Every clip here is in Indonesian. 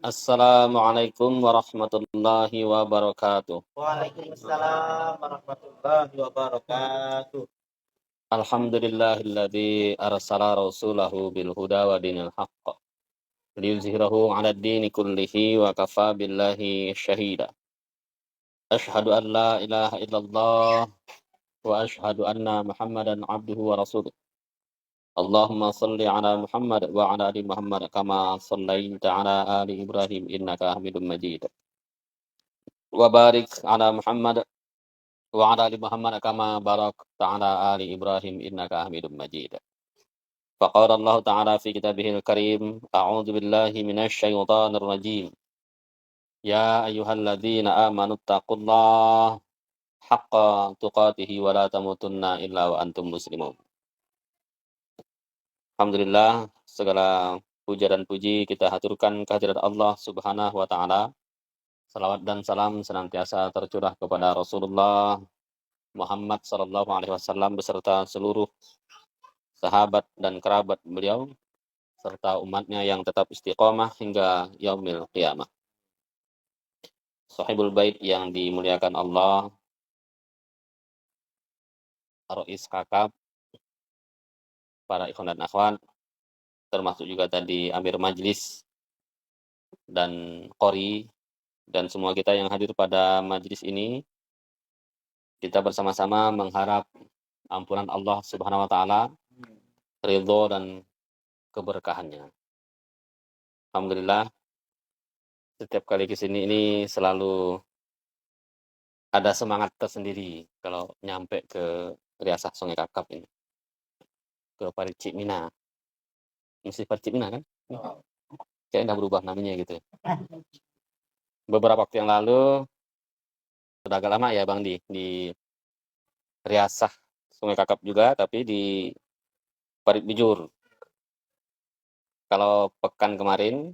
Assalamualaikum warahmatullahi wabarakatuh. Waalaikumsalam warahmatullahi wabarakatuh. Alhamdulillahilladzi arsala rasulahu bil huda wa dinil haqq liyuzhirahu 'alad dini kullihi wa kafa billahi syahida. Asyhadu an la ilaha illallah wa asyhadu anna Muhammadan abduhu wa rasuluh. Allahumma shalli ala Muhammad wa ala ali Muhammad kama shallaita ala ali Ibrahim innaka Hamidum Majid. Wa barik ala Muhammad wa ala ali Muhammad kama barakta ala ali Ibrahim innaka Hamidum Majid. Faqala Allah Ta'ala fi kitabihil karim, a'udzu billahi minasy syaithanir rajim. Ya ayyuhalladzina amanu taqullaha haqqa tuqatih wa la tamutunna illa wa antum muslimun. Alhamdulillah, segala puja dan puji kita haturkan kehadirat Allah Subhanahu wa taala. Salawat dan salam senantiasa tercurah kepada Rasulullah Muhammad sallallahu alaihi wasallam beserta seluruh sahabat dan kerabat beliau serta umatnya yang tetap istiqomah hingga yaumil qiyamah. Sahibul bait yang dimuliakan Allah, Rais Kakab, para ikhwan dan akhwat, termasuk juga tadi Amir Majlis dan Qori dan semua kita yang hadir pada majlis ini, kita bersama-sama mengharap ampunan Allah Subhanahu wa taala, ridho dan keberkahannya. Alhamdulillah, setiap kali ke sini ini selalu ada semangat tersendiri kalau nyampe ke Riasah Sungai Kakap ini. Ke Paricik Mina. Mesti Paricik Mina kan? Kayaknya udah berubah namanya gitu. Beberapa waktu yang lalu, sudah agak lama ya Bang di Riasah Sungai Kakap juga, tapi di Parit Bijur. Kalau pekan kemarin,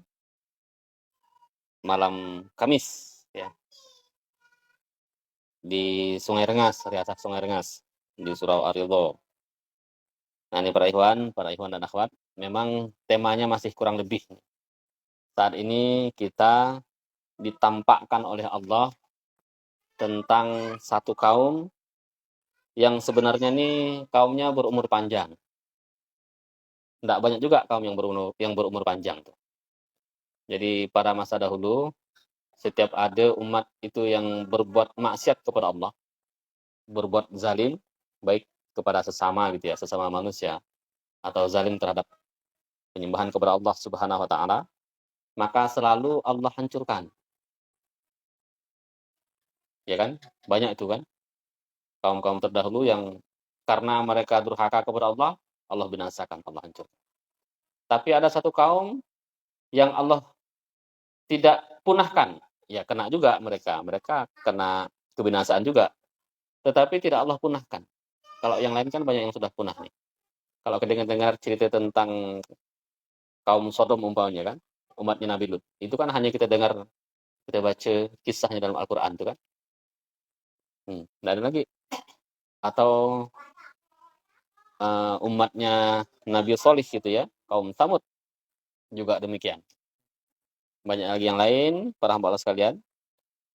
malam Kamis, ya, di Sungai Rengas, Riasah Sungai Rengas, di Surau Arildo. Nah ini para ikhwan dan akhwat, memang temanya masih kurang lebih. Saat ini kita ditampakkan oleh Allah tentang satu kaum yang sebenarnya nih kaumnya berumur panjang. Tidak banyak juga kaum yang berumur panjang tuh. Jadi pada masa dahulu setiap ada umat itu yang berbuat maksiat kepada Allah, berbuat zalim baik kepada sesama gitu ya, sesama manusia atau zalim terhadap penyembahan kepada Allah Subhanahu wa taala, maka selalu Allah hancurkan. Ya kan? Banyak itu kan kaum-kaum terdahulu yang karena mereka durhaka kepada Allah, Allah binasakan, Allah hancurkan. Tapi ada satu kaum yang Allah tidak punahkan. Ya kena juga mereka. Mereka kena kebinasaan juga. Tetapi tidak Allah punahkan. Kalau yang lain kan banyak yang sudah punah nih. Kalau dengar cerita tentang kaum Sodom umpamanya kan, umatnya Nabi Lut. Itu kan hanya kita dengar, kita baca kisahnya dalam Al-Quran itu kan. Nggak ada lagi. Atau umatnya Nabi Solih gitu ya, kaum Samud juga demikian. Banyak lagi yang lain, para hamba Allah sekalian.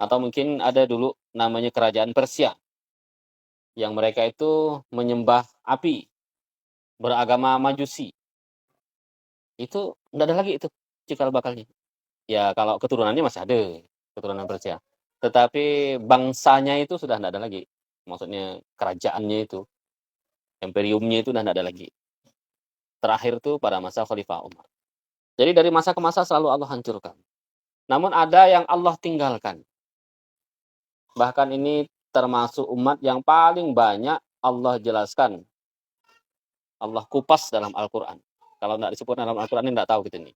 Atau mungkin ada dulu namanya kerajaan Persia, yang mereka itu menyembah api, beragama Majusi. Itu enggak ada lagi itu cikal bakalnya. Ya kalau keturunannya masih ada, keturunan Persia. Tetapi bangsanya itu sudah enggak ada lagi. Maksudnya kerajaannya itu, imperiumnya itu sudah enggak ada lagi. Terakhir tuh pada masa Khalifah Umar. Jadi dari masa ke masa selalu Allah hancurkan. Namun ada yang Allah tinggalkan. Bahkan ini termasuk umat yang paling banyak Allah jelaskan, Allah kupas dalam Al-Quran. Kalau tidak disebut dalam Al-Quran ini tidak tahu kita ini.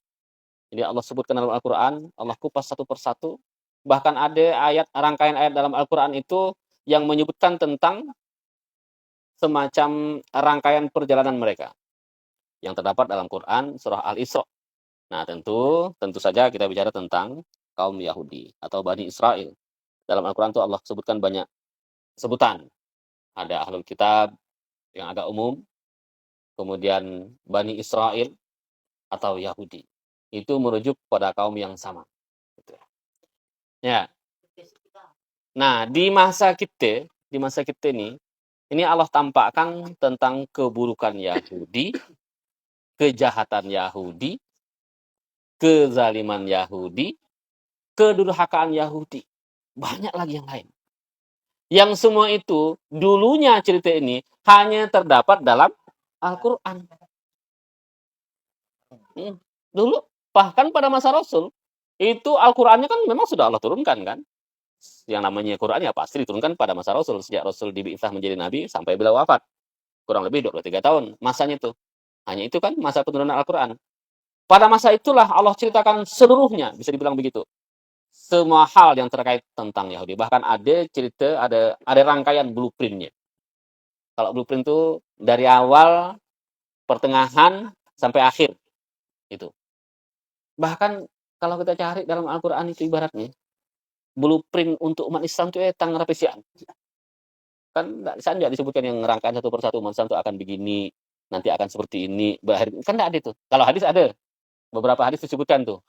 Jadi Allah sebutkan dalam Al-Quran, Allah kupas satu persatu. Bahkan ada rangkaian ayat dalam Al-Quran itu yang menyebutkan tentang semacam rangkaian perjalanan mereka yang terdapat dalam Quran surah Al-Isra. Nah tentu saja kita bicara tentang kaum Yahudi atau Bani Israel. Dalam Al-Quran itu Allah sebutkan banyak sebutan. Ada Ahlul Kitab yang agak umum, kemudian Bani Israel atau Yahudi. Itu merujuk pada kaum yang sama. Gitu. Ya. Nah, di masa kita ini Allah tampakkan tentang keburukan Yahudi, kejahatan Yahudi, kezaliman Yahudi, kedurhakaan Yahudi. Banyak lagi yang lain. Yang semua itu dulunya cerita ini hanya terdapat dalam Al-Quran. Dulu, bahkan pada masa Rasul, itu Al-Qurannya kan memang sudah Allah turunkan kan. Yang namanya Quran ya pasti diturunkan pada masa Rasul. Sejak Rasul dibi'tsah menjadi Nabi sampai beliau wafat. Kurang lebih 23 tahun masanya itu. Hanya itu kan masa penurunan Al-Quran. Pada masa itulah Allah ceritakan seluruhnya, bisa dibilang begitu. Semua hal yang terkait tentang Yahudi. Bahkan ada cerita, ada rangkaian blueprintnya. Kalau blueprint itu dari awal, pertengahan, sampai akhir. Itu. Bahkan kalau kita cari dalam Al-Quran itu ibaratnya, blueprint untuk umat Islam itu tang rapisian. Kan tidak disebutkan yang rangkaian satu persatu umat Islam itu akan begini, nanti akan seperti ini, berakhir. Kan tidak ada itu. Kalau hadis ada. Beberapa hadis disebutkan tuh.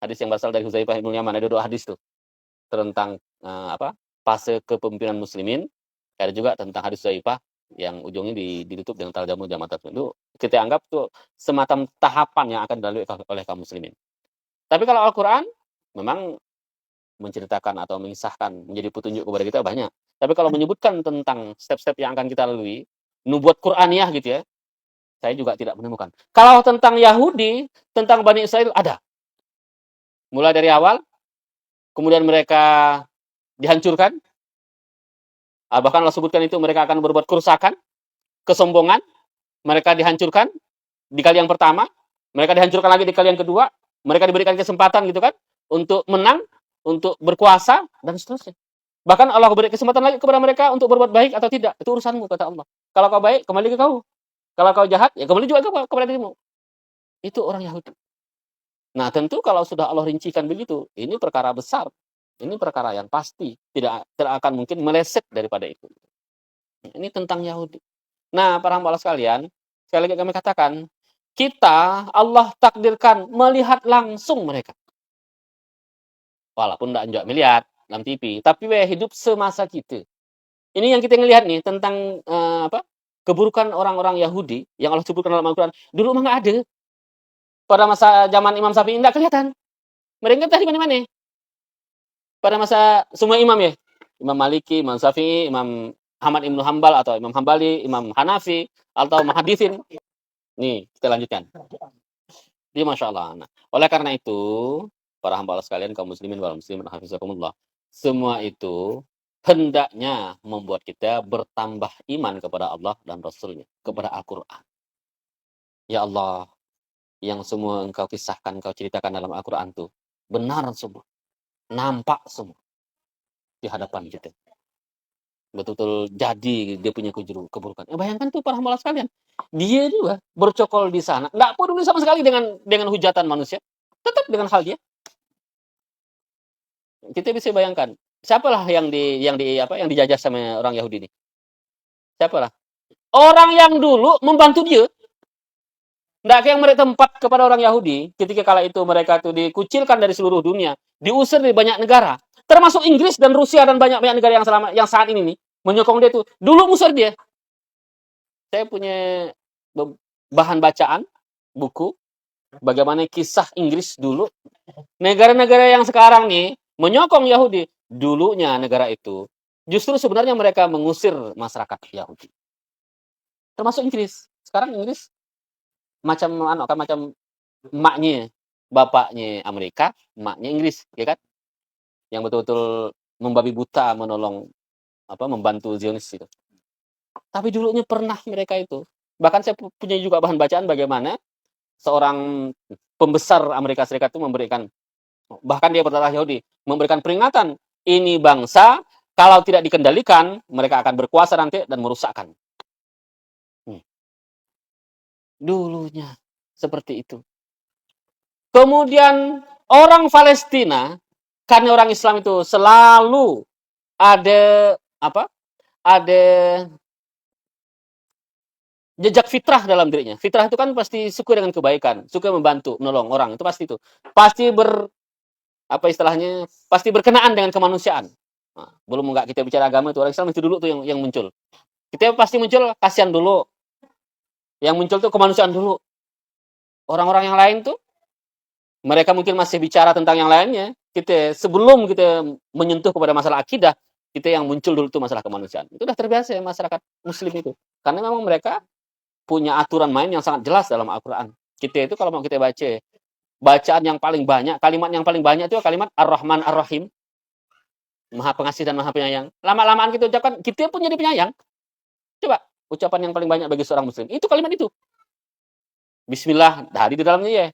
Hadis yang berasal dari Hudzaifah bin Yaman, ada 2 hadis tuh. Tentang fase kepemimpinan muslimin. Ada juga tentang hadis Hudzaifah yang ujungnya ditutup dengan tarjamah jamaah itu. Kita anggap tuh semacam tahapan yang akan dilalui oleh kaum muslimin. Tapi kalau Al-Quran memang menceritakan atau mengisahkan, menjadi petunjuk kepada kita banyak. Tapi kalau menyebutkan tentang step-step yang akan kita lalui, nubuat Qur'aniyah gitu ya, saya juga tidak menemukan. Kalau tentang Yahudi, tentang Bani Israel ada. Mulai dari awal, kemudian mereka dihancurkan, bahkan Allah sebutkan itu mereka akan berbuat kerusakan, kesombongan, mereka dihancurkan di kali yang pertama, mereka dihancurkan lagi di kali yang kedua, mereka diberikan kesempatan gitu kan, untuk menang, untuk berkuasa, dan seterusnya. Bahkan Allah beri kesempatan lagi kepada mereka untuk berbuat baik atau tidak. Itu urusanmu, kata Allah. Kalau kau baik, kembali ke kau. Kalau kau jahat, ya kembali juga kepada dirimu. Itu orang Yahudi. Nah, tentu kalau sudah Allah rincikan begitu, ini perkara besar. Ini perkara yang pasti. Tidak akan mungkin meleset daripada itu. Ini tentang Yahudi. Nah, para hamba Allah sekalian, sekali lagi kami katakan, kita, Allah takdirkan melihat langsung mereka. Walaupun tidak juga melihat dalam TV, tapi hidup semasa kita. Ini yang kita ngelihat nih tentang keburukan orang-orang Yahudi yang Allah sebutkan dalam Al-Quran. Dulu mah nggak ada. Pada masa zaman Imam Syafi'i nggak kelihatan. Mereka tadi mana-mana. Pada masa semua imam ya, Imam Maliki, Imam Syafi'i, Imam Ahmad Ibnu Hambal atau Imam Hambali, Imam Hanafi atau Muhaditsin. Nih kita lanjutkan. Jadi masya Allah. Nah, oleh karena itu para hamba Allah sekalian, kaum muslimin wal muslimin hafizakumullah, semua itu hendaknya membuat kita bertambah iman kepada Allah dan Rasulnya, kepada Al-Quran. Ya Allah, yang semua engkau kisahkan, engkau ceritakan dalam Al-Quran itu benar semua, nampak semua di hadapan kita. Betul-betul jadi dia punya keburukan. Bayangkan tuh para hamba Allah sekalian, dia juga bercokol di sana, nggak peduli sama sekali dengan hujatan manusia, tetap dengan hal dia. Kita bisa bayangkan, siapalah yang dijajah sama orang Yahudi ini? Siapalah? Orang yang dulu membantu dia. Nggak kayak mereka tempat kepada orang Yahudi, ketika kala itu mereka tuh dikucilkan dari seluruh dunia, diusir dari banyak negara, termasuk Inggris dan Rusia dan banyak-banyak negara yang saat ini nih, menyokong dia tuh. Dulu musuh dia. Saya punya bahan bacaan, buku, bagaimana kisah Inggris dulu. Negara-negara yang sekarang nih, menyokong Yahudi, dulunya negara itu, justru sebenarnya mereka mengusir masyarakat Yahudi. Termasuk Inggris. Sekarang Inggris macam emaknya, bapaknya Amerika, emaknya Inggris, ya kan? Yang betul-betul membabi buta menolong membantu Zionis itu. Tapi dulunya pernah mereka itu. Bahkan saya punya juga bahan bacaan bagaimana seorang pembesar Amerika Serikat itu bahkan dia berdarah Yahudi, memberikan peringatan, ini bangsa kalau tidak dikendalikan, mereka akan berkuasa nanti dan merusakkan. Dulunya seperti itu. Kemudian orang Palestina, karena orang Islam itu selalu ada jejak fitrah dalam dirinya. Fitrah itu kan pasti suka dengan kebaikan, suka membantu, menolong orang, itu pasti itu. Pasti apa istilahnya? Pasti berkenaan dengan kemanusiaan. Nah, belum enggak kita bicara agama itu orang Islam itu dulu tuh yang muncul. Kita pasti muncul kasihan dulu. Yang muncul tuh kemanusiaan dulu. Orang-orang yang lain tuh mereka mungkin masih bicara tentang yang lainnya. Sebelum kita menyentuh kepada masalah akidah, kita yang muncul dulu tuh masalah kemanusiaan. Itu udah terbiasa ya masyarakat muslim itu. Karena memang mereka punya aturan main yang sangat jelas dalam Al-Qur'an. Kita itu kalau mau kita baca, bacaan yang paling banyak, kalimat yang paling banyak itu kalimat Ar-Rahman Ar-Rahim. Maha Pengasih dan Maha Penyayang. Lama-lamaan kita ucapkan, kita pun jadi penyayang. Coba, ucapan yang paling banyak bagi seorang muslim. Itu kalimat itu. Bismillah, hari di dalamnya ya.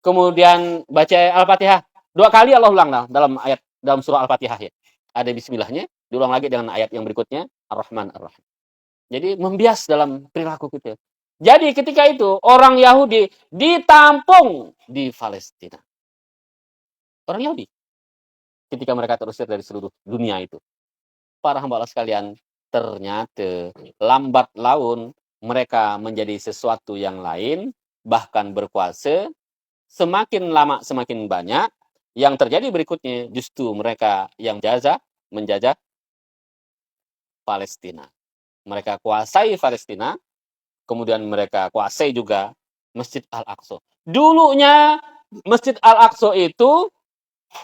Kemudian baca Al-Fatihah. 2 kali Allah ulang dalam surah Al-Fatihah ya. Ada bismillahnya, diulang lagi dengan ayat yang berikutnya, Ar-Rahman Ar-Rahim. Jadi membias dalam perilaku kita. Jadi ketika itu orang Yahudi ditampung di Palestina. Orang Yahudi. Ketika mereka terusir dari seluruh dunia itu. Para hamba Allah sekalian, ternyata lambat laun mereka menjadi sesuatu yang lain, bahkan berkuasa. Semakin lama semakin banyak. Yang terjadi berikutnya justru mereka yang menjajah Palestina. Mereka kuasai Palestina, kemudian mereka kuasai juga Masjid Al-Aqsa. Dulunya Masjid Al-Aqsa itu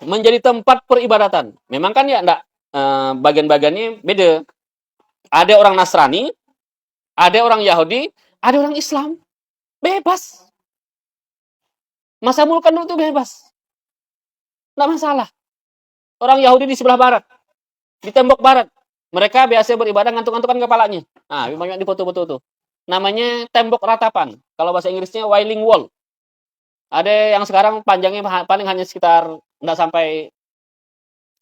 menjadi tempat peribadatan. Memang kan ya enggak bagian-bagiannya beda. Ada orang Nasrani, ada orang Yahudi, ada orang Islam. Bebas. Masa Mulkan dulu itu bebas. Enggak masalah. Orang Yahudi di sebelah barat, di tembok barat. Mereka biasa beribadah ngantuk-ngantukan kepalanya. Nah, banyak di foto-foto tuh. Namanya tembok ratapan. Kalau bahasa Inggrisnya Wailing Wall. Ada yang sekarang panjangnya paling hanya sekitar enggak sampai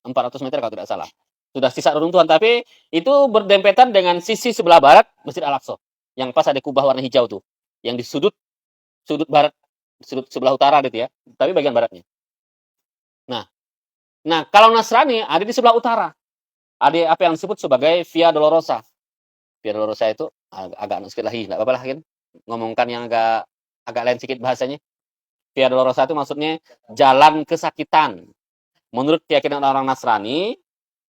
400 meter kalau tidak salah. Sudah sisa reruntuhan, tapi itu berdempetan dengan sisi sebelah barat Masjid Al-Aqsa. Yang pas ada kubah warna hijau tuh. Yang di sudut barat, sudut sebelah utara gitu ya. Tapi bagian baratnya. Nah, kalau Nasrani ada di sebelah utara. Ada apa yang disebut sebagai Via Dolorosa. Via Dolorosa itu agak sedikit lagi, enggak apa-apa lah kan. Ngomongkan yang agak lain sedikit bahasanya. Via Dolorosa itu maksudnya jalan kesakitan. Menurut keyakinan orang Nasrani,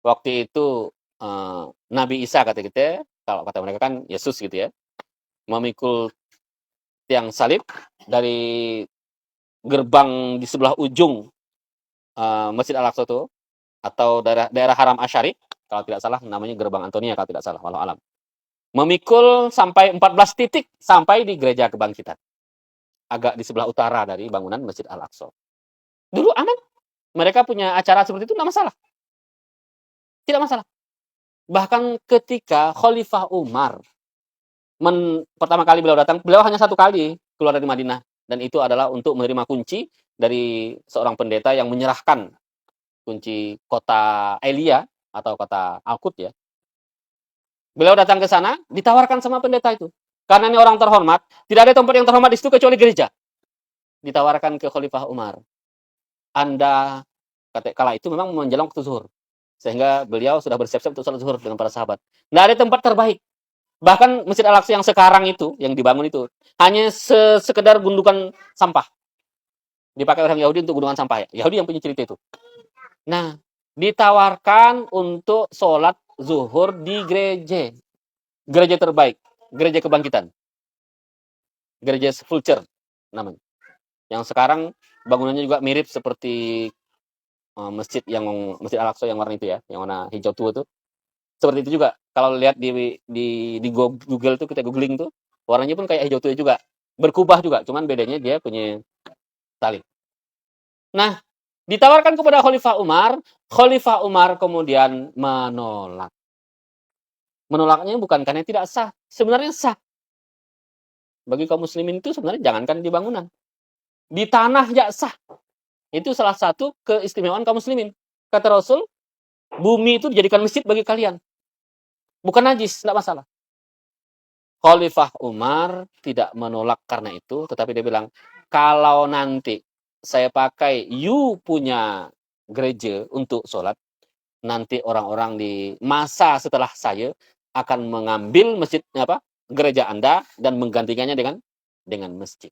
waktu itu Nabi Isa kata kita, kalau kata mereka kan Yesus gitu ya, memikul tiang salib dari gerbang di sebelah ujung Masjid Al-Aqsa itu, atau daerah Haram Asyari, kalau tidak salah namanya gerbang Antonia kalau tidak salah, walau alam. Memikul sampai 14 titik sampai di gereja kebangkitan. Agak di sebelah utara dari bangunan Masjid Al-Aqsa. Dulu aman. Mereka punya acara seperti itu tidak masalah. Tidak masalah. Bahkan ketika Khalifah Umar pertama kali beliau datang, beliau hanya 1 kali keluar dari Madinah, dan itu adalah untuk menerima kunci dari seorang pendeta yang menyerahkan kunci kota Elia atau kota Al-Qud ya. Beliau datang ke sana, ditawarkan sama pendeta itu. Karena ini orang terhormat, tidak ada tempat yang terhormat di situ kecuali gereja. Ditawarkan ke Khalifah Umar. Anda, kala itu memang menjelang waktu zuhur. Sehingga beliau sudah bersiap-siap untuk salat zuhur dengan para sahabat. Tidak ada tempat terbaik. Bahkan Masjid Al-Aqsa yang sekarang itu, yang dibangun itu, hanya sekedar gundukan sampah. Dipakai orang Yahudi untuk gundukan sampah ya. Yahudi yang punya cerita itu. Nah, ditawarkan untuk sholat zuhur di gereja terbaik, gereja kebangkitan, gereja Vulture namanya. Yang sekarang bangunannya juga mirip seperti Masjid Al-Aqsa yang warna itu ya, yang warna hijau tua itu. Seperti itu juga. Kalau lihat di Google tuh, kita googling tuh, warnanya pun kayak hijau tua juga. Berkubah juga, cuman bedanya dia punya salib. Nah, ditawarkan kepada Khalifah Umar kemudian menolak. Menolaknya bukan karena tidak sah, sebenarnya sah. Bagi kaum muslimin itu sebenarnya jangankan di bangunan. Di tanah ya sah. Itu salah satu keistimewaan kaum muslimin. Kata Rasul, bumi itu dijadikan masjid bagi kalian. Bukan najis, tidak masalah. Khalifah Umar tidak menolak karena itu, tetapi dia bilang, kalau nanti saya pakai you punya gereja untuk sholat, nanti orang-orang di masa setelah saya akan mengambil gereja Anda dan menggantikannya dengan masjid.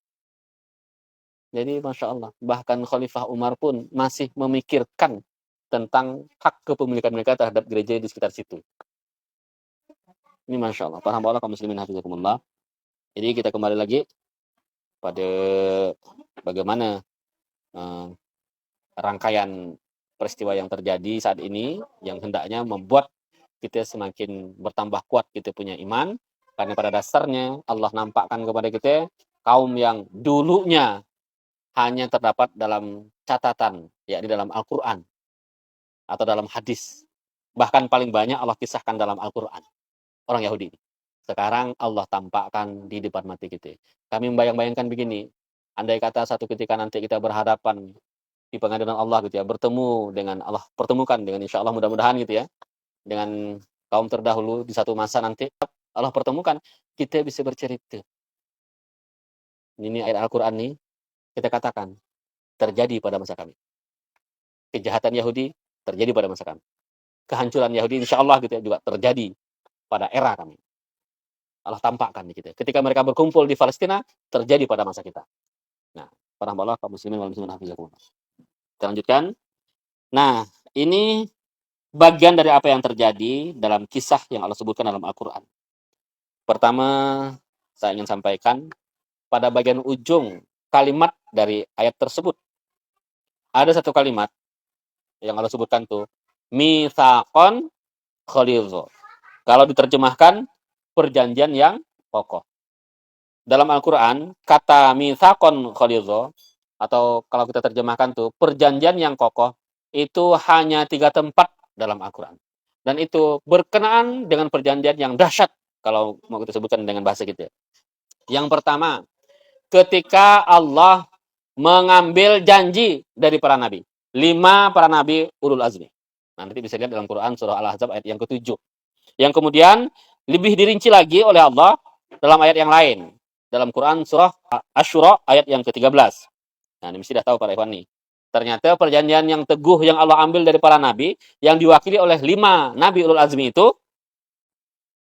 Jadi Masya Allah, bahkan Khalifah Umar pun masih memikirkan tentang hak kepemilikan mereka terhadap gereja di sekitar situ. Ini Masya Allah. Para hamba Allah kaum muslimin hafizakumullah. Jadi kita kembali lagi pada bagaimana rangkaian peristiwa yang terjadi saat ini yang hendaknya membuat kita semakin bertambah kuat kita punya iman, karena pada dasarnya Allah nampakkan kepada kita kaum yang dulunya hanya terdapat dalam catatan, yakni dalam Al-Quran atau dalam hadis. Bahkan paling banyak Allah kisahkan dalam Al-Quran. Orang Yahudi. Sekarang Allah tampakkan di depan mata kita. Kami membayang-bayangkan begini, andai kata satu ketika nanti kita berhadapan di pengadilan Allah gitu ya, bertemu dengan Allah, pertemukan dengan insya Allah mudah-mudahan gitu ya, dengan kaum terdahulu di satu masa nanti Allah pertemukan, kita bisa bercerita. Ini ayat Al-Quran nih, kita katakan, terjadi pada masa kami. Kejahatan Yahudi terjadi pada masa kami. Kehancuran Yahudi insya Allah gitu ya, juga terjadi pada era kami. Allah tampakkan di kita. Ketika mereka berkumpul di Palestina, terjadi pada masa kita. Nah, para hamba Allah, kaum muslimin wal muslimat hafizakumullah. Kita lanjutkan. Nah, ini bagian dari apa yang terjadi dalam kisah yang Allah sebutkan dalam Al-Quran. Pertama, saya ingin sampaikan pada bagian ujung kalimat dari ayat tersebut. Ada satu kalimat yang Allah sebutkan tuh, mitsaqon ghalidha. Kalau diterjemahkan, perjanjian yang kokoh. Dalam Al-Quran, kata mitsaqon ghalidha, atau kalau kita terjemahkan tuh, perjanjian yang kokoh, itu hanya 3 tempat dalam Al-Quran. Dan itu berkenaan dengan perjanjian yang dahsyat, kalau mau kita sebutkan dengan bahasa kita. Yang pertama, ketika Allah mengambil janji dari para nabi. 5 para nabi ulul azmi. Nah, nanti bisa lihat dalam Quran surah Al-Ahzab ayat yang ke-7. Yang kemudian lebih dirinci lagi oleh Allah dalam ayat yang lain. Dalam Quran surah Asy-Syura ayat yang ke-13. Nah, ini mesti dah tahu para ikhwan nih. Ternyata perjanjian yang teguh yang Allah ambil dari para nabi, yang diwakili oleh 5 nabi ulul azmi itu,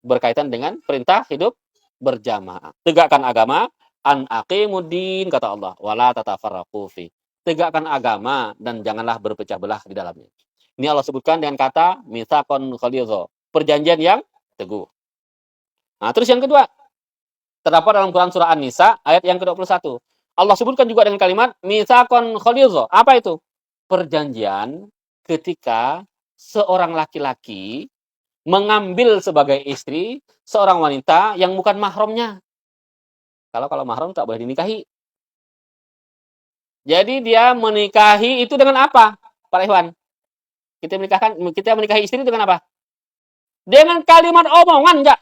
berkaitan dengan perintah hidup berjamaah. Tegakkan agama, an aqimuddin, kata Allah, wala tatafarraqu fi. Tegakkan agama dan janganlah berpecah belah di dalamnya. Ini Allah sebutkan dengan kata mitsaqon ghalidha, perjanjian yang teguh. Nah, terus yang kedua, terdapat dalam Quran surah An-Nisa ayat yang ke-21. Allah sebutkan juga dengan kalimat mitsaqon ghalidha. Apa itu? Perjanjian ketika seorang laki-laki mengambil sebagai istri seorang wanita yang bukan mahramnya. Kalau mahram tak boleh dinikahi. Jadi dia menikahi itu dengan apa, Pak Ikhwan? Kita menikahi istri dengan apa? Dengan kalimat omongan, enggak?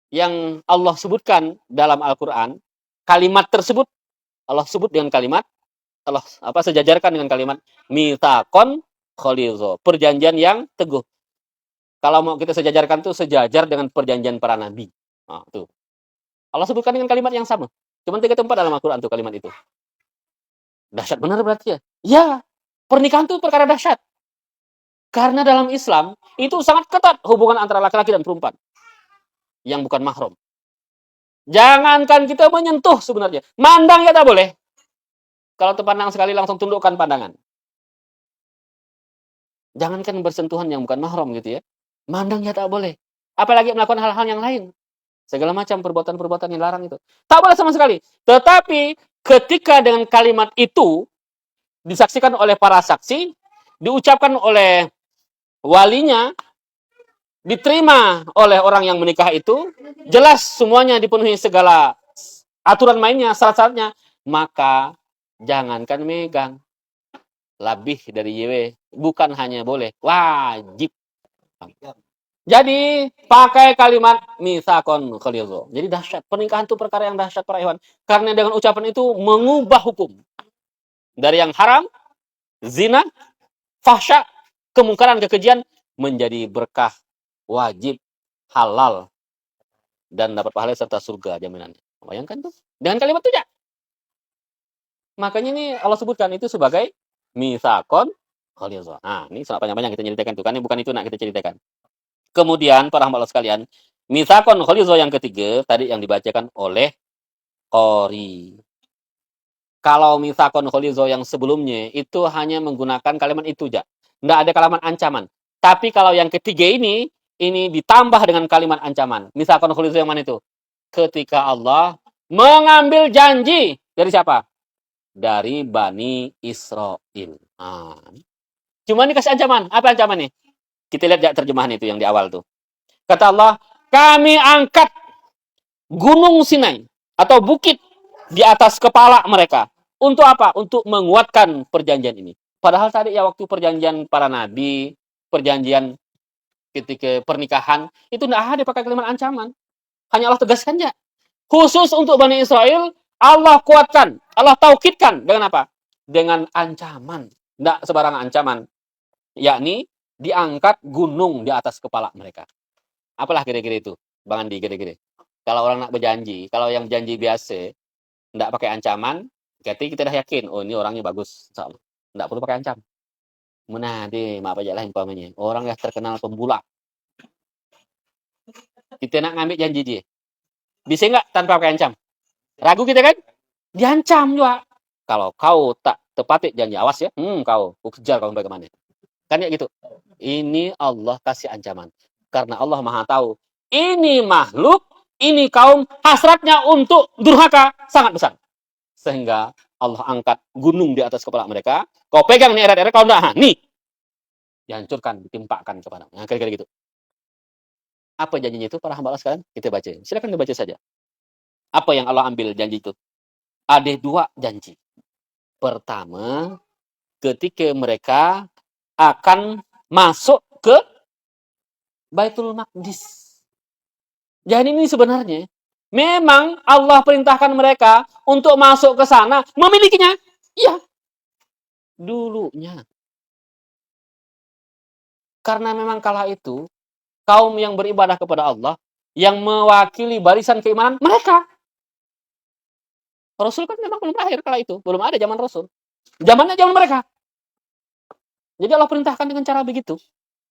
Yang Allah sebutkan dalam Al-Quran, kalimat tersebut Allah sebut dengan kalimat, Allah sejajarkan dengan kalimat mitsaqon ghalidha, perjanjian yang teguh. Kalau mau kita sejajarkan tuh sejajar dengan perjanjian para nabi. Nah, tuh. Allah sebutkan dengan kalimat yang sama. Cuma 3 tempat dalam Al-Quran tuh kalimat itu. Dahsyat benar berarti ya? Ya, pernikahan tuh perkara dahsyat. Karena dalam Islam, itu sangat ketat hubungan antara laki-laki dan perempuan. Yang bukan mahram. Jangankan kita menyentuh sebenarnya. Mandang ya tak boleh. Kalau terpandang sekali langsung tundukkan pandangan. Jangankan bersentuhan yang bukan mahram gitu ya. Mandang ya tak boleh. Apalagi melakukan hal-hal yang lain. Segala macam perbuatan-perbuatan yang larang itu. Tak boleh sama sekali. Tetapi ketika dengan kalimat itu disaksikan oleh para saksi, diucapkan oleh walinya, diterima oleh orang yang menikah itu, jelas semuanya dipenuhi segala aturan mainnya, syarat-syaratnya, maka jangankan megang, lebih dari YW, bukan hanya boleh, wajib. Jadi pakai kalimat mitsaqon ghalidha. Jadi dahsyat. Pernikahan itu perkara yang dahsyat para ikhwan. Karena dengan ucapan itu mengubah hukum. Dari yang haram, zina, fahsya, kemungkaran, kekejian menjadi berkah, wajib, halal, dan dapat pahala serta surga jaminannya. Bayangkan tuh. Dengan kalimat itu ya. Makanya ini Allah sebutkan itu sebagai mitsaqon ghalidha. Nah, ini soal panjang-panjang kita ceritakan tuh. Kan ini bukan itu nak kita ceritakan. Kemudian para hamba Allah sekalian, mitsaqon ghaliza yang ketiga tadi yang dibacakan oleh qori. Kalau mitsaqon ghaliza yang sebelumnya itu hanya menggunakan kalimat itu aja. Enggak ada kalimat ancaman. Tapi kalau yang ketiga ini ditambah dengan kalimat ancaman. Mitsaqon ghaliza yang mana itu? Ketika Allah mengambil janji dari siapa? Dari Bani Israel. Nah, cuma dikasih ancaman. Apa ancamannya? Kita lihat ya terjemahan itu yang di awal tuh. Kata Allah, kami angkat gunung Sinai atau bukit di atas kepala mereka. Untuk apa? Untuk menguatkan perjanjian ini. Padahal tadi ya waktu perjanjian para nabi, perjanjian ketika pernikahan, itu tidak ada pakai kalimat ancaman. Hanya Allah tegaskan ya. Khusus untuk Bani Israel, Allah kuatkan, Allah taukidkan dengan apa? Dengan ancaman. Tidak sebarang ancaman. Yakni diangkat gunung di atas kepala mereka. Apalah kira-kira itu, Bang Andi, kira-kira. Kalau orang nak berjanji, kalau yang janji biasa, tidak pakai ancaman, berarti kita dah yakin, oh ini orangnya bagus. Tidak perlu pakai ancam. Mana deh, maaf aja lah umpamanya. Orang yang terkenal pembulak. Kita nak ngambil janji dia. Bisa nggak tanpa pakai ancam? Ragu kita kan? Diancam juga. Kalau kau tak tepati janji, awas ya. Kau kejar kau sampai kemana. Kan ya gitu. Ini Allah kasih ancaman. Karena Allah Maha tahu. Ini makhluk, ini kaum hasratnya untuk durhaka sangat besar. Sehingga Allah angkat gunung di atas kepala mereka. Kau pegang nih eret-eret, kau enggak. Nih. Dihancurkan, ditimpakan kepada. Nah, kira-kira gitu. Apa janjinya itu para hamba Allah sekalian? Kita baca. Silakan dibaca saja. Apa yang Allah ambil janji itu? Ada dua janji. Pertama, ketika mereka akan masuk ke Baitul Maqdis. Jadi ini sebenarnya memang Allah perintahkan mereka untuk masuk ke sana memilikinya. Iya. Dulunya. Karena memang kala itu kaum yang beribadah kepada Allah yang mewakili barisan keimanan mereka. Rasul kan memang belum lahir kala itu, belum ada zaman Rasul. Zamannya zaman mereka. Jadi Allah perintahkan dengan cara begitu.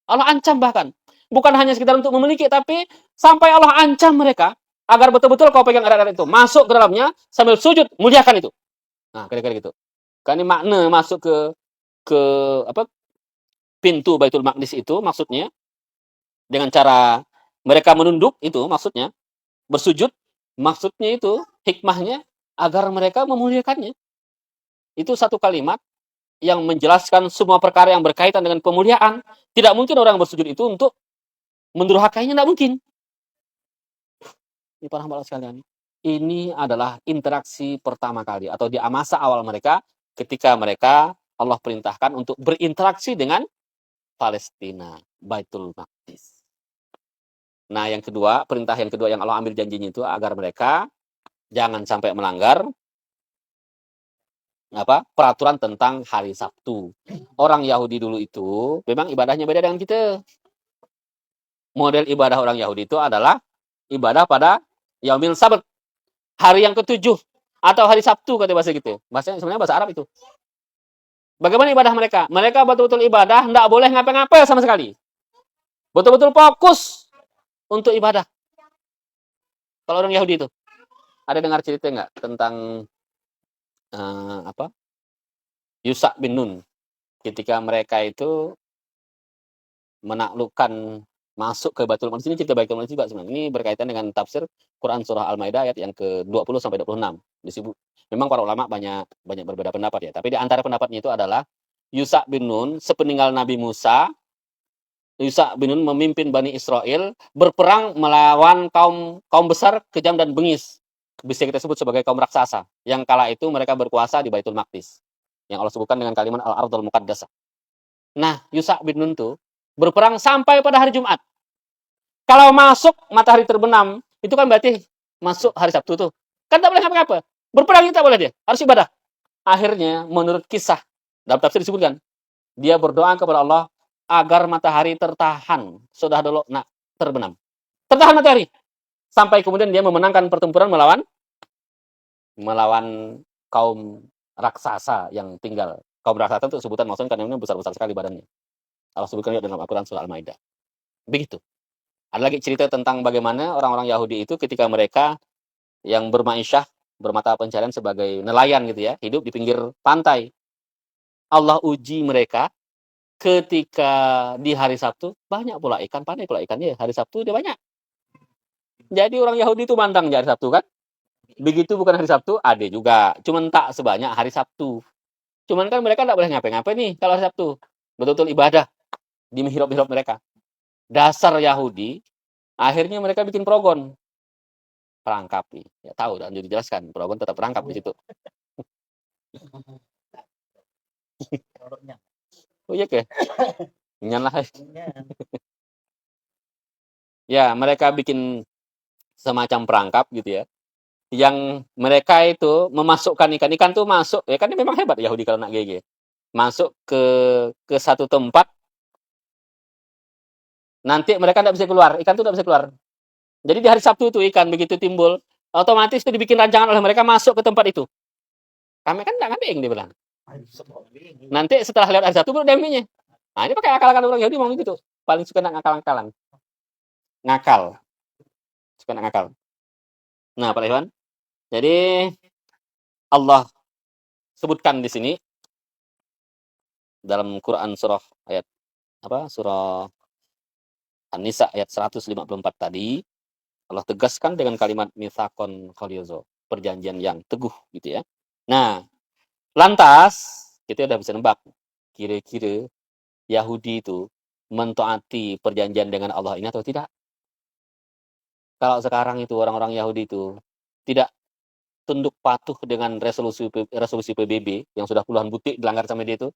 Allah ancam bahkan. Bukan hanya sekedar untuk memiliki, tapi sampai Allah ancam mereka agar betul-betul kau pegang erat-erat itu. Masuk ke dalamnya sambil sujud, muliakan itu. Nah, kira-kira gitu. Kan ini makna masuk ke apa pintu Baitul Maqdis itu maksudnya dengan cara mereka menunduk itu maksudnya bersujud maksudnya itu hikmahnya agar mereka memuliakannya. Itu satu kalimat yang menjelaskan semua perkara yang berkaitan dengan pemuliaan. Tidak mungkin orang bersujud itu untuk mendurhakainya, tidak mungkin. Ini para hamba Allah sekalian. Ini adalah interaksi pertama kali atau di masa awal mereka ketika mereka Allah perintahkan untuk berinteraksi dengan Palestina, Baitul Maqdis. Nah, yang kedua, perintah yang kedua yang Allah ambil janjinya itu agar mereka jangan sampai melanggar peraturan tentang hari Sabtu. Orang Yahudi dulu itu memang ibadahnya beda dengan kita. Model ibadah orang Yahudi itu adalah ibadah pada Yaumil Sabt, hari yang ketujuh atau hari Sabtu kata bahasa gitu. Bahasanya sebenarnya bahasa Arab itu. Bagaimana ibadah mereka? Mereka betul-betul ibadah, tidak boleh ngapa-ngapa sama sekali. Betul-betul fokus untuk ibadah. Kalau orang Yahudi itu, ada dengar cerita nggak tentang Yusa bin Nun ketika mereka itu menaklukkan masuk ke Baitul Maqdis. Ini cerita Baitul Maqdis juga sebenarnya. Ini berkaitan dengan tafsir Quran surah Al-Maidah ayat yang ke-20 sampai 26. Disebut memang para ulama banyak berbeda pendapat ya, tapi di antara pendapatnya itu adalah Yusa bin Nun sepeninggal Nabi Musa, Yusa bin Nun memimpin Bani Israel berperang melawan kaum besar, kejam dan bengis. Bisa kita sebut sebagai kaum raksasa yang kala itu mereka berkuasa di Baitul Maqdis. Yang Allah sebutkan dengan kalimat Al-Ardul Muqaddasah. Nah, Yusa bin Nun tuh berperang sampai pada hari Jumat. Kalau masuk matahari terbenam, itu kan berarti masuk hari Sabtu tuh. Kan tak boleh ngapa-ngapa. Berperang kita boleh dia, harus ibadah. Akhirnya menurut kisah dalam tafsir disebutkan, dia berdoa kepada Allah agar matahari tertahan, sudah dulu nak terbenam. Tertahan matahari. Sampai kemudian dia memenangkan pertempuran melawan kaum raksasa yang tinggal. Kaum raksasa itu sebutan maksudnya karena besar-besar sekali badannya. Allah sebutkan dalam Al-Quran surah Al-Maidah. Begitu. Ada lagi cerita tentang bagaimana orang-orang Yahudi itu ketika mereka yang bermaisyah, bermata pencarian sebagai nelayan gitu ya, hidup di pinggir pantai. Allah uji mereka ketika di hari Sabtu banyak pula ikan, pandai pula ikannya. Hari Sabtu dia banyak. Jadi orang Yahudi itu mandang di hari Sabtu kan. Begitu bukan hari Sabtu, ada juga. Cuman tak sebanyak hari Sabtu. Cuman kan mereka tidak boleh ngapain-ngapain nih kalau hari Sabtu. Betul-betul ibadah di mihrab-mihrab mereka. Dasar Yahudi, akhirnya mereka bikin progon. Perangkap nih. Ya tahu dan dijelaskan, progon tetap perangkap di situ. Oh iya ke? Nyan lah. Ya, mereka bikin semacam perangkap gitu ya. Yang mereka itu memasukkan ikan tuh masuk, ya kan ini memang hebat Yahudi kalau nak GG. Masuk ke satu tempat, nanti mereka tidak bisa keluar, ikan tuh tidak bisa keluar. Jadi di hari Sabtu itu ikan begitu timbul, otomatis itu dibikin rancangan oleh mereka masuk ke tempat itu. Kami kan tidak ngambil dia bilang. Nanti setelah lewat hari Sabtu baru diambilnya. Nah ini pakai akal-akalan orang Yahudi mau gitu. Paling suka nak ngakal-ngakalan. Ngakal. Suka nak ngakal. Nah, Pak Iwan. Jadi Allah sebutkan di sini dalam Quran surah ayat apa? Surah An-Nisa ayat 154 tadi, Allah tegaskan dengan kalimat mitsaqon ghalidho, perjanjian yang teguh gitu ya. Nah, lantas kita udah bisa nebak kira-kira Yahudi itu mentaati perjanjian dengan Allah ini atau tidak. Kalau sekarang itu orang-orang Yahudi itu tidak tunduk patuh dengan resolusi PBB yang sudah puluhan butik dilanggar sama dia itu,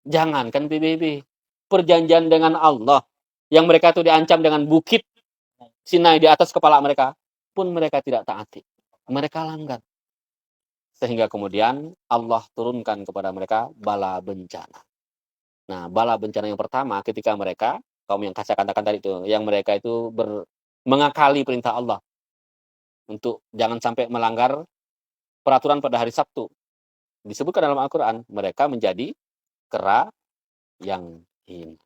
jangankan PBB, perjanjian dengan Allah yang mereka itu diancam dengan bukit Sinai di atas kepala mereka pun mereka tidak taati. Mereka langgar. Sehingga kemudian Allah turunkan kepada mereka bala bencana. Nah, bala bencana yang pertama ketika mereka, kaum yang saya katakan tadi itu, yang mereka itu mengakali perintah Allah untuk jangan sampai melanggar peraturan pada hari Sabtu. Disebutkan dalam Al-Quran, mereka menjadi kera yang hina.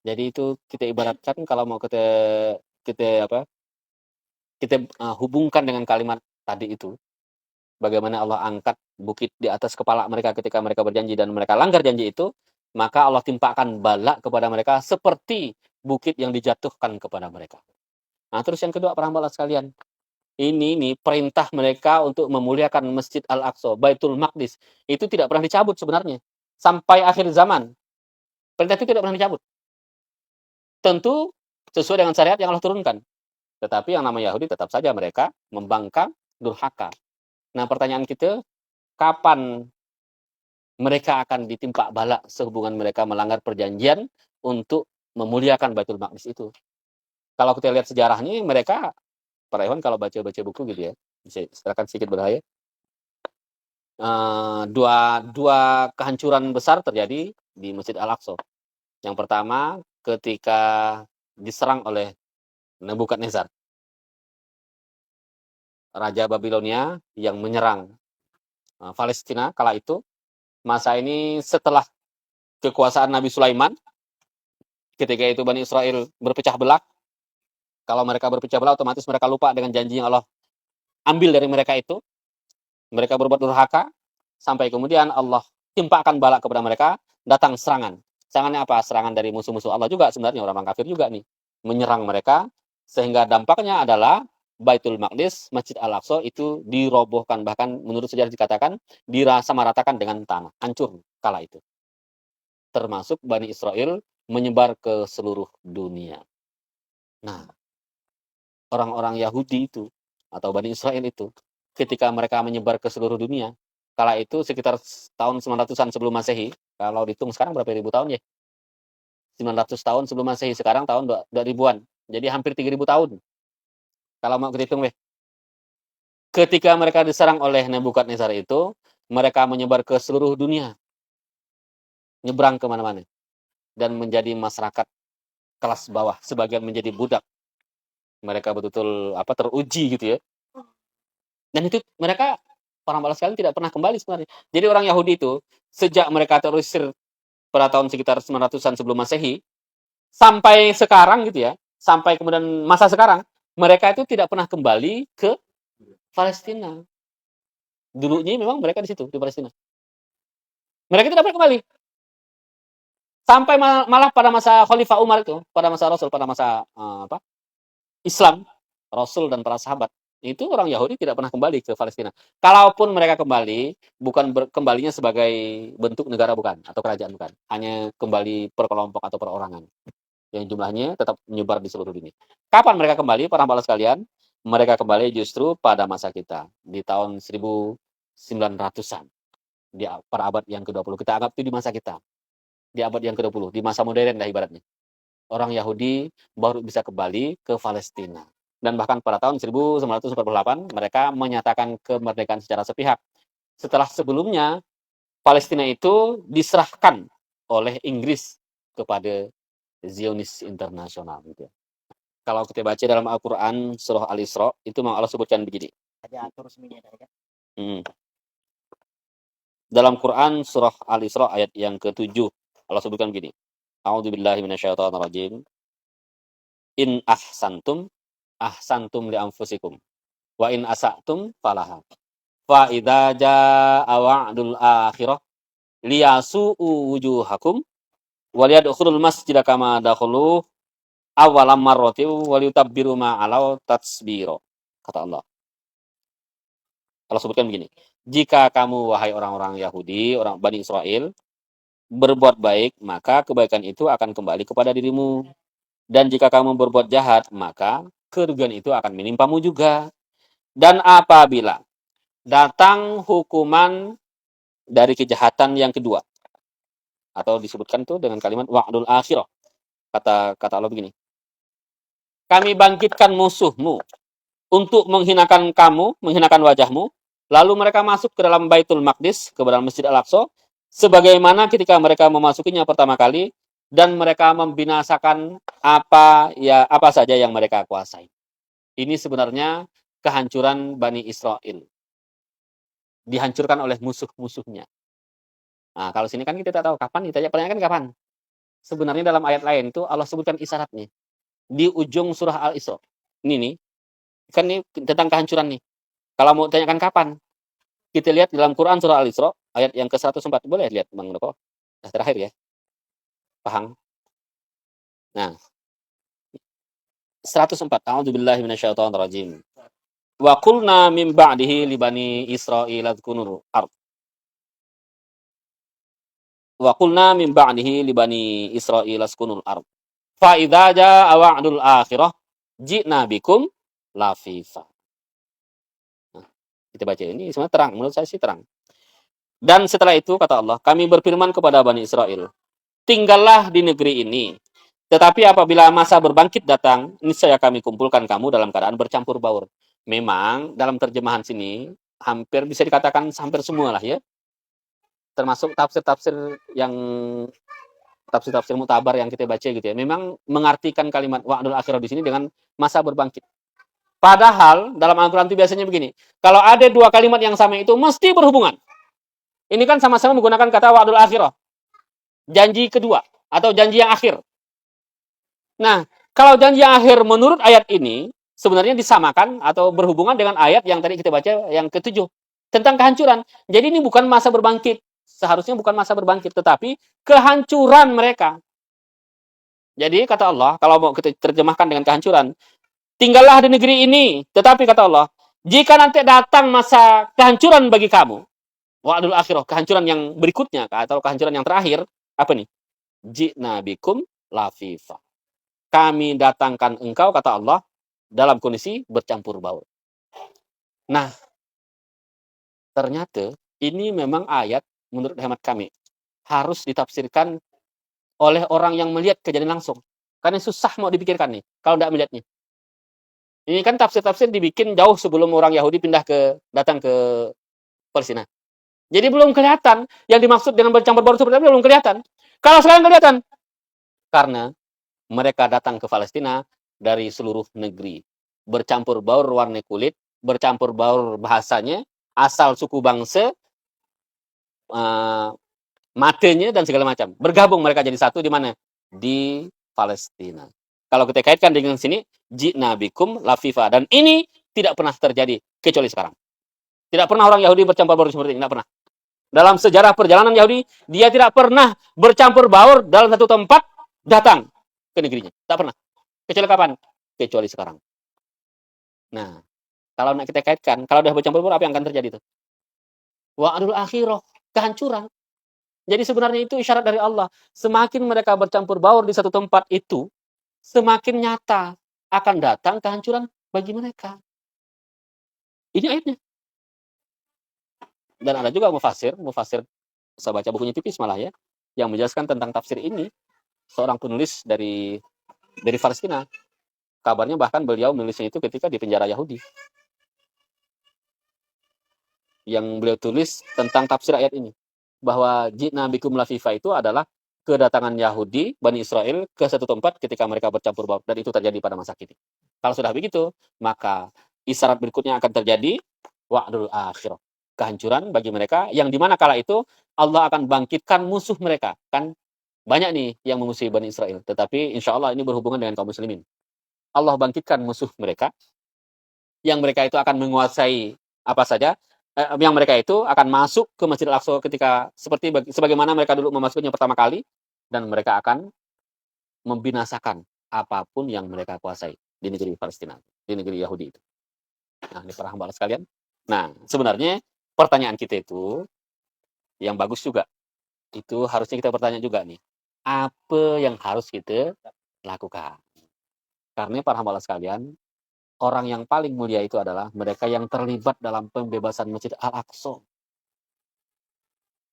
Jadi itu kita ibaratkan kalau mau kita hubungkan dengan kalimat tadi itu, bagaimana Allah angkat bukit di atas kepala mereka ketika mereka berjanji dan mereka langgar janji itu, maka Allah timpakan bala kepada mereka seperti bukit yang dijatuhkan kepada mereka. Nah, terus yang kedua, para hamba sekalian, ini nih perintah mereka untuk memuliakan Masjid Al-Aqsa, Baitul Maqdis, itu tidak pernah dicabut sebenarnya. Sampai akhir zaman, perintah itu tidak pernah dicabut. Tentu sesuai dengan syariat yang Allah turunkan. Tetapi yang namanya Yahudi tetap saja mereka membangkang, durhaka. Nah, pertanyaan kita, kapan mereka akan ditimpa bala sehubungan mereka melanggar perjanjian untuk memuliakan Baitul Maqdis itu? Kalau kita lihat sejarahnya, mereka, para Ikhwan kalau baca-baca buku gitu ya, bisa silakan sedikit berhaya. Dua kehancuran besar terjadi di Masjid Al-Aqsa. Yang pertama, ketika diserang oleh Nebukadnezar, Raja Babilonia yang menyerang Palestina kala itu. Masa ini setelah kekuasaan Nabi Sulaiman, ketika itu Bani Israel berpecah belah. Kalau mereka berpecah belah, otomatis mereka lupa dengan janji yang Allah ambil dari mereka itu. Mereka berbuat durhaka, sampai kemudian Allah timpakan bala kepada mereka, datang serangan. Serangannya apa? Serangan dari musuh-musuh Allah juga sebenarnya, orang kafir juga nih. Menyerang mereka, sehingga dampaknya adalah Baitul Maqdis, Masjid Al-Aqsa itu dirobohkan. Bahkan menurut sejarah dikatakan, dirasamaratakan dengan tanah. Hancur kala itu. Termasuk Bani Israel menyebar ke seluruh dunia. Nah, orang-orang Yahudi itu, atau Bani Israel itu, ketika mereka menyebar ke seluruh dunia, kala itu sekitar tahun 900-an sebelum Masehi, kalau dihitung sekarang berapa ribu tahun ya? 900 tahun sebelum Masehi, sekarang tahun 2000-an. Jadi hampir 3000 tahun. Kalau mau kita hitung weh. Ketika mereka diserang oleh Nebukadnezar itu, mereka menyebar ke seluruh dunia. Nyebrang kemana-mana. Dan menjadi masyarakat kelas bawah. Sebagian menjadi budak. Mereka betul-betul teruji gitu ya. Dan itu mereka, orang balas sekali tidak pernah kembali sebenarnya. Jadi orang Yahudi itu, sejak mereka terusir pada tahun sekitar 900-an sebelum Masehi, sampai sekarang gitu ya, sampai kemudian masa sekarang, mereka itu tidak pernah kembali ke Palestina. Dulunya memang mereka di situ, di Palestina. Mereka tidak pernah kembali. Sampai malah pada masa Khalifah Umar itu, pada masa Rasul, pada masa Islam, Rasul dan para sahabat, itu orang Yahudi tidak pernah kembali ke Palestina. Kalaupun mereka kembali, bukan kembalinya sebagai bentuk negara bukan, atau kerajaan bukan. Hanya kembali per kelompok atau perorangan. Yang jumlahnya tetap menyebar di seluruh dunia. Kapan mereka kembali, para hamba sekalian? Mereka kembali justru pada masa kita, di tahun 1900-an. Pada abad yang ke-20. Kita anggap itu di masa kita. Di abad yang ke-20, di masa modern dah ibaratnya. Orang Yahudi baru bisa kembali ke Palestina. Dan bahkan pada tahun 1948 mereka menyatakan kemerdekaan secara sepihak. Setelah sebelumnya Palestina itu diserahkan oleh Inggris kepada Zionis internasional gitu. Kalau kita baca dalam Al-Qur'an surah Al-Isra itu memang Allah sebutkan begini. Ada atur resminya kan? Dalam Quran surah Al-Isra ayat yang ke-7 Allah sebutkan begini. A'udzubillahi minasyaitonirrajim. In ahsantum li anfusikum wa in asa'tum falaha. Fa idza jaa wa'dul akhirah liyasu'u wujuhakum wa liyadkhulul masjida kama dakhulu awalam marrati wa liyutabbiru ma alau tatsbiro. Kata Allah. Allah sebutkan begini. Jika kamu wahai orang-orang Yahudi, orang Bani Israel berbuat baik, maka kebaikan itu akan kembali kepada dirimu. Dan jika kamu berbuat jahat, maka kerugian itu akan menimpamu juga. Dan apabila datang hukuman dari kejahatan yang kedua, atau disebutkan itu dengan kalimat wa'dul akhirah. Kata Allah begini. Kami bangkitkan musuhmu untuk menghinakan kamu, menghinakan wajahmu, lalu mereka masuk ke dalam Baitul Maqdis, ke dalam Masjid Al-Aqsa, sebagaimana ketika mereka memasukinya pertama kali, dan mereka membinasakan apa saja yang mereka kuasai. Ini sebenarnya kehancuran Bani Israel. Dihancurkan oleh musuh-musuhnya. Nah, kalau sini kan kita tidak tahu kapan, ditanya pertanyaan kapan. Sebenarnya dalam ayat lain itu Allah sebutkan isyaratnya. Di ujung surah Al-Isra. Ini nih, kan ini tentang kehancuran nih. Kalau mau tanyakan kapan, kita lihat dalam Quran surah Al-Isra ayat yang ke-104. Boleh lihat Bang Noko? Nah, terakhir ya. Paham? Nah, 104. A'udzubillahi minasyaitonirrajim. Wa qulna min ba'dihi li bani Israil adkunul ard. Wa qulna min ba'dihi li bani Israil askunul ard. Fa idza jaa wa'dul akhirah ji'na bikum lafifa. Nah, kita baca ini semua terang, menurut saya sih terang. Dan setelah itu kata Allah, kami berfirman kepada Bani Israel, tinggallah di negeri ini. Tetapi apabila masa berbangkit datang, niscaya kami kumpulkan kamu dalam keadaan bercampur baur. Memang dalam terjemahan sini hampir bisa dikatakan hampir semua lah ya. Termasuk tafsir-tafsir mutabar yang kita baca gitu ya. Memang mengartikan kalimat wa'dul akhirah di sini dengan masa berbangkit. Padahal dalam Al-Qur'an itu biasanya begini. Kalau ada dua kalimat yang sama itu mesti berhubungan. Ini kan sama-sama menggunakan kata wa'dul akhirah. Janji kedua atau janji yang akhir. Nah, kalau janji yang akhir menurut ayat ini sebenarnya disamakan atau berhubungan dengan ayat yang tadi kita baca yang ke-7 tentang kehancuran. Jadi ini bukan masa berbangkit. Seharusnya bukan masa berbangkit, tetapi kehancuran mereka. Jadi kata Allah, kalau mau kita terjemahkan dengan kehancuran, tinggallah di negeri ini. Tetapi kata Allah, jika nanti datang masa kehancuran bagi kamu, wa'dul akhirah, kehancuran yang berikutnya atau kehancuran yang terakhir, apa nih? Ji'na bikum lafifa. Kami datangkan engkau, kata Allah, dalam kondisi bercampur baur. Nah, ternyata ini memang ayat, menurut hemat kami, harus ditafsirkan oleh orang yang melihat kejadian langsung. Karena susah mau dipikirkan nih, kalau tidak melihatnya. Ini kan tafsir-tafsir dibikin jauh sebelum orang Yahudi datang ke Palestina. Jadi belum kelihatan yang dimaksud dengan bercampur baur seperti itu belum kelihatan. Kalau sekarang kelihatan, karena mereka datang ke Palestina dari seluruh negeri, bercampur baur warna kulit, bercampur baur bahasanya, asal suku bangsa, matenya dan segala macam. Bergabung mereka jadi satu di mana? Di Palestina. Kalau kita kaitkan dengan sini, ji'na bikum lafifa. Dan ini tidak pernah terjadi kecuali sekarang. Tidak pernah orang Yahudi bercampur baur seperti ini, tidak pernah. Dalam sejarah perjalanan Yahudi, dia tidak pernah bercampur baur dalam satu tempat datang ke negerinya. Tidak pernah. Kecuali kapan? Kecuali sekarang. Nah, kalau nak kita kaitkan, kalau sudah bercampur baur, apa yang akan terjadi itu? Wa'adul akhirah, kehancuran. Jadi sebenarnya itu isyarat dari Allah. Semakin mereka bercampur baur di satu tempat itu, semakin nyata akan datang kehancuran bagi mereka. Ini ayatnya. Dan ada juga mufasir, saya baca bukunya tipis malah ya, yang menjelaskan tentang tafsir ini, seorang penulis dari Palestina. Kabarnya bahkan beliau menulisnya itu ketika di penjara Yahudi. Yang beliau tulis tentang tafsir ayat ini. Bahwa ji'na bikum lafifa itu adalah kedatangan Yahudi, Bani Israel ke satu tempat ketika mereka bercampur baur. Dan itu terjadi pada masa kini. Kalau sudah begitu, maka isyarat berikutnya akan terjadi wa'dul akhirah. Kehancuran bagi mereka, yang dimana kala itu Allah akan bangkitkan musuh mereka. Kan banyak nih yang memusuhi Bani Israel. Tetapi insya Allah ini berhubungan dengan kaum muslimin. Allah bangkitkan musuh mereka, yang mereka itu akan menguasai apa saja, yang mereka itu akan masuk ke Masjid Al-Aqsa ketika sebagaimana mereka dulu memasukinya pertama kali, dan mereka akan membinasakan apapun yang mereka kuasai di negeri Palestina, di negeri Yahudi itu. Nah, ini para hamba sekalian. Nah, sebenarnya pertanyaan kita itu yang bagus juga. Itu harusnya kita bertanya juga nih. Apa yang harus kita lakukan? Karena para hamba sekalian, orang yang paling mulia itu adalah mereka yang terlibat dalam pembebasan Masjid Al-Aqsa.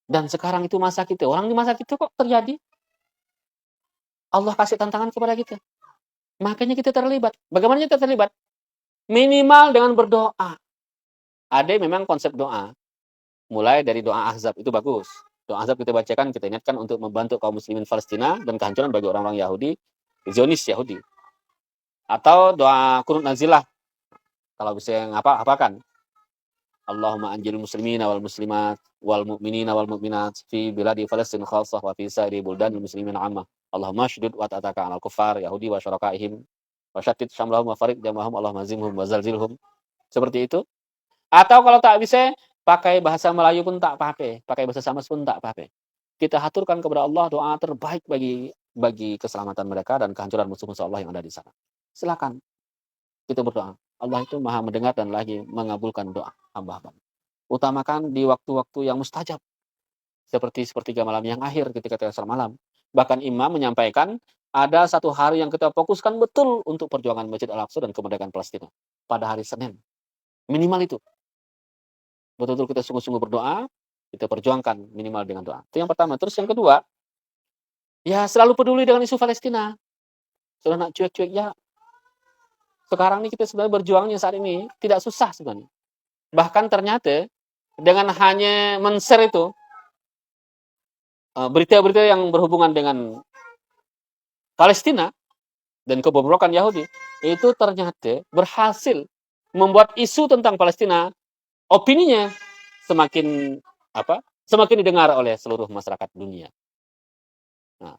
Dan sekarang itu masa kita. Orang di masa kita kok terjadi? Allah kasih tantangan kepada kita. Makanya kita terlibat. Bagaimana kita terlibat? Minimal dengan berdoa. Ada memang konsep doa. Mulai dari doa Ahzab, itu bagus. Doa Ahzab kita bacakan, kita ingatkan untuk membantu kaum muslimin Palestina dan kehancuran bagi orang-orang Yahudi, Zionis Yahudi. Atau doa kunut nazilah. Kalau bisa apakan. Allahumma anjil muslimina wal muslimat wal mu'minina wal mu'minat fi biladi Palestin khalsah wa fi sa'iri buldanil muslimin amma. Allahumma sydud wa ta'ataka 'alal kuffar Yahudi wa syarakaihim wa syattid syamlahum wa farid jamahum Allahumma zimhum wa zalzilhum. Seperti itu. Atau kalau tak bisa, pakai bahasa Melayu pun tak pakai, pakai bahasa Samas pun tak pakai. Kita haturkan kepada Allah doa terbaik bagi keselamatan mereka dan kehancuran musuh-musuh Allah yang ada di sana. Silakan kita berdoa. Allah itu maha mendengar dan lagi mengabulkan doa hamba-hamba. Utamakan di waktu-waktu yang mustajab. Seperti sepertiga malam yang akhir ketika terawih malam. Bahkan imam menyampaikan ada satu hari yang kita fokuskan betul untuk perjuangan Masjid Al-Aqsa dan kemerdekaan Palestina. Pada hari Senin. Minimal itu. Betul-betul kita sungguh-sungguh berdoa, kita perjuangkan minimal dengan doa. Itu yang pertama. Terus yang kedua, ya selalu peduli dengan isu Palestina. Sudah nak cuek-cuek ya. Sekarang ini kita sebenarnya berjuangnya saat ini tidak susah sebenarnya. Bahkan ternyata dengan hanya men-share itu berita-berita yang berhubungan dengan Palestina dan kebobrokan Yahudi, itu ternyata berhasil membuat isu tentang Palestina, opininya semakin semakin didengar oleh seluruh masyarakat dunia. Nah,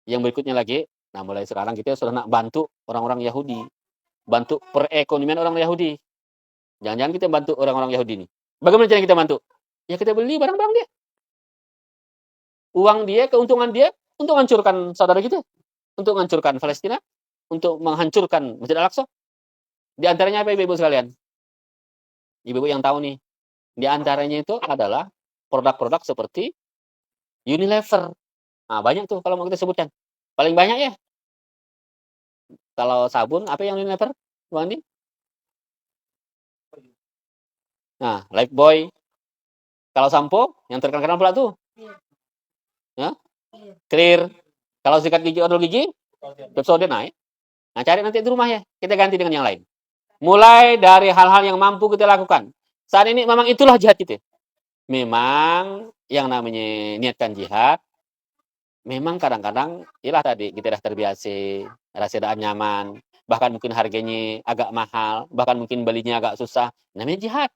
yang berikutnya lagi, mulai sekarang kita sudah nak bantu orang-orang Yahudi, bantu perekonomian orang Yahudi. Jangan-jangan kita bantu orang-orang Yahudi ini. Bagaimana cara kita bantu? Ya kita beli barang-barang dia. Uang dia, keuntungan dia, untuk menghancurkan saudara kita. Untuk menghancurkan Palestina. Untuk menghancurkan Masjid Al-Aqsa. Di antaranya apa ibu-ibu sekalian? Ibu-ibu yang tahu nih. Di antaranya itu adalah produk-produk seperti Unilever. Nah, banyak tuh kalau mau kita sebutkan. Paling banyak ya. Kalau sabun, apa yang Unilever? Bang Andi? Nah, Lifebuoy. Kalau sampo, yang terkenal pula tuh. Ya? Clear. Kalau sikat gigi, odol gigi, Pepsodent naik. Nah, cari nanti di rumah ya. Kita ganti dengan yang lain. Mulai dari hal-hal yang mampu kita lakukan. Saat ini memang itulah jihad kita. Memang yang namanya niatkan jihad, memang kadang-kadang, ilah tadi, kita dah terbiasa, rasa tidak nyaman, bahkan mungkin harganya agak mahal, bahkan mungkin belinya agak susah. Namanya jihad.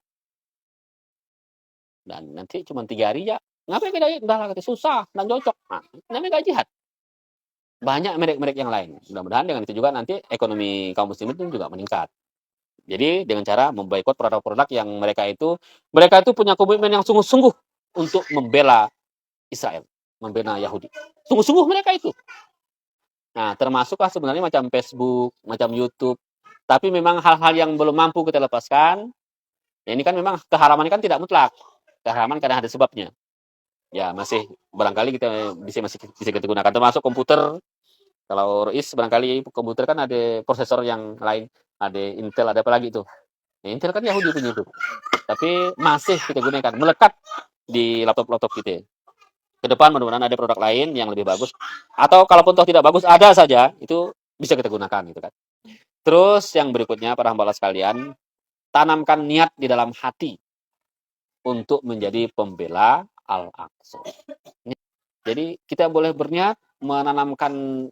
Dan nanti cuma 3 hari ya. Ngapain kita udahlah, susah dan cocok. Nah, namanya gak jihad. banyak merek-merek yang lain. Mudah-mudahan dengan itu juga nanti ekonomi kaum muslimin itu juga meningkat. Jadi dengan cara memboikot produk-produk yang mereka itu punya komitmen yang sungguh-sungguh untuk membela Israel, membela Yahudi. Sungguh-sungguh mereka itu. Nah, termasuklah sebenarnya macam Facebook, macam YouTube. Tapi memang hal-hal yang belum mampu kita lepaskan. Ya ini kan memang keharaman kan tidak mutlak. Keharaman kadang ada sebabnya. Ya masih barangkali kita masih bisa kita gunakan. Termasuk komputer. Kalau Rois barangkali komputer kan ada prosesor yang lain. Ada Intel, ada apa lagi itu. Ya, Intel kan Yahudi punya itu. Tapi masih kita gunakan. Melekat di laptop-laptop kita. Ke depan mudah-mudahan ada produk lain yang lebih bagus. Atau kalaupun toh tidak bagus, ada saja. Itu bisa kita gunakan gitu kan. Terus yang berikutnya para hamba Allah sekalian, tanamkan niat di dalam hati untuk menjadi pembela Al-Aqsa. Jadi kita boleh berniat menanamkan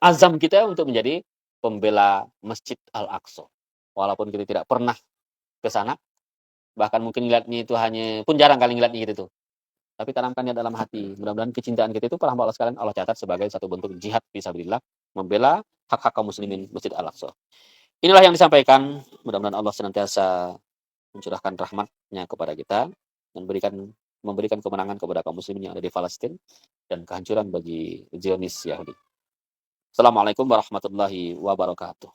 azam kita untuk menjadi pembela Masjid Al-Aqsa. Walaupun kita tidak pernah ke sana, bahkan mungkin ngeliatnya itu hanya pun jarang kali ngeliatnya gitu tuh. Tapi tanamkannya dalam hati. Mudah-mudahan kecintaan kita itu para hamba Allah sekalian Allah catat sebagai satu bentuk jihad fisabilillah, membela hak-hak kaum muslimin Masjid Al-Aqsa. Inilah yang disampaikan. Mudah-mudahan Allah senantiasa mencurahkan rahmat-Nya kepada kita dan memberikan kemenangan kepada kaum muslimin yang ada di Palestina dan kehancuran bagi Zionis Yahudi. Assalamualaikum warahmatullahi wabarakatuh.